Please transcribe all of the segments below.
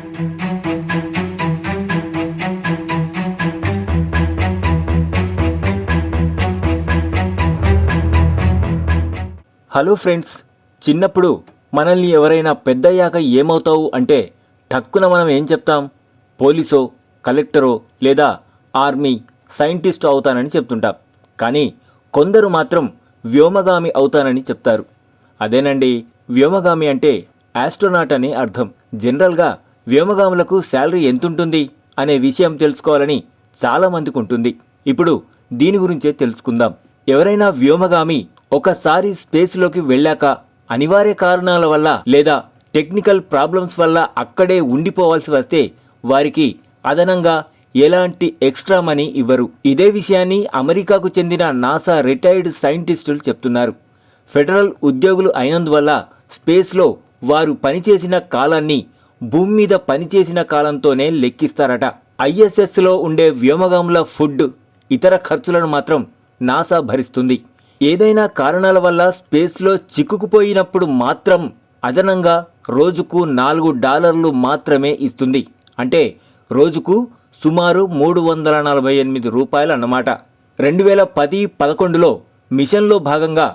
Hello friends, చిన్నప్పుడు మనల్ని ఎవరైనా పెద్దయ్యాక ఏమవుతావు అంటే టక్కున మనం ఏం చెప్తాం? పోలీసో, కలెక్టరో లేదా ఆర్మీ, సైంటిస్టు అవుతానని చెప్తుంటాం. కానీ కొందరు మాత్రం వ్యోమగామి అవుతానని చెప్తారు. అదేనండి, వ్యోమగామి అంటే ఆస్ట్రోనాట్ అని అర్థం. జనరల్గా వ్యోమగాములకు శాలరీ ఎంతుంటుంది అనే విషయం తెలుసుకోవాలని చాలామందికి ఉంటుంది. ఇప్పుడు దీని గురించే తెలుసుకుందాం. ఎవరైనా వ్యోమగామి ఒకసారి స్పేస్లోకి వెళ్ళాక అనివార్య కారణాల వల్ల లేదా టెక్నికల్ ప్రాబ్లమ్స్ వల్ల అక్కడే ఉండిపోవాల్సి వస్తే వారికి అదనంగా ఎలాంటి ఎక్స్ట్రా మనీ ఇవ్వరు. ఇదే విషయాన్ని అమెరికాకు చెందిన నాసా రిటైర్డ్ సైంటిస్టులు చెప్తున్నారు. ఫెడరల్ ఉద్యోగులు అయినందువల్ల స్పేస్లో వారు పనిచేసిన కాలాన్ని భూమి మీద పనిచేసిన కాలంతోనే లెక్కిస్తారట. ఐఎస్ఎస్లో ఉండే వ్యోమగాముల ఫుడ్, ఇతర ఖర్చులను మాత్రం నాసా భరిస్తుంది. ఏదైనా కారణాల వల్ల స్పేస్లో చిక్కుకుపోయినప్పుడు మాత్రం అదనంగా రోజుకు $4 మాత్రమే ఇస్తుంది. అంటే రోజుకు సుమారు $348 అన్నమాట. 2010-11లో మిషన్లో భాగంగా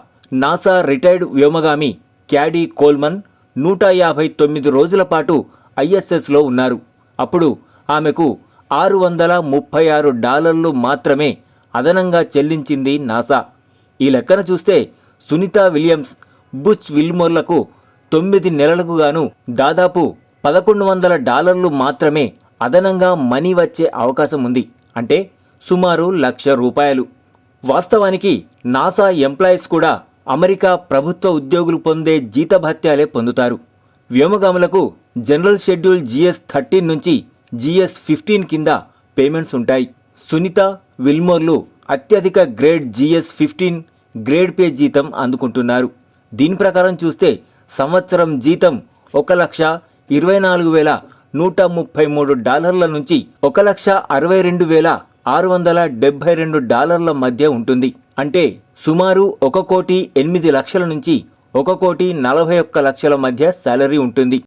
నాసా రిటైర్డ్ వ్యోమగామి క్యాడీ కోల్మన్ 159 రోజుల పాటు ఐఎస్ఎస్లో ఉన్నారు. అప్పుడు ఆమెకు $636 మాత్రమే అదనంగా చెల్లించింది నాసా. ఈ లెక్కన చూస్తే సునీతా విలియమ్స్, బుచ్ విల్మోర్లకు 9 నెలలకు గాను దాదాపు $1,100 మాత్రమే అదనంగా మనీ వచ్చే అవకాశం ఉంది. అంటే సుమారు ₹1,00,000. వాస్తవానికి నాసా ఎంప్లాయీస్ కూడా అమెరికా ప్రభుత్వ ఉద్యోగులు పొందే జీతభత్యాలే పొందుతారు. వ్యోమగాములకు జనరల్ షెడ్యూల్ GS-13 నుంచి GS-15 కింద పేమెంట్స్ ఉంటాయి. సునీతా విల్మోర్లు అత్యధిక గ్రేడ్ GS-15 గ్రేడ్ పే జీతం అందుకుంటున్నారు. దీని ప్రకారం చూస్తే సంవత్సరం జీతం $1,24,133 నుంచి $1,62,672 మధ్య ఉంటుంది. అంటే సుమారు 1,08,00,000 నుంచి 1,41,00,000 మధ్య శాలరీ ఉంటుంది.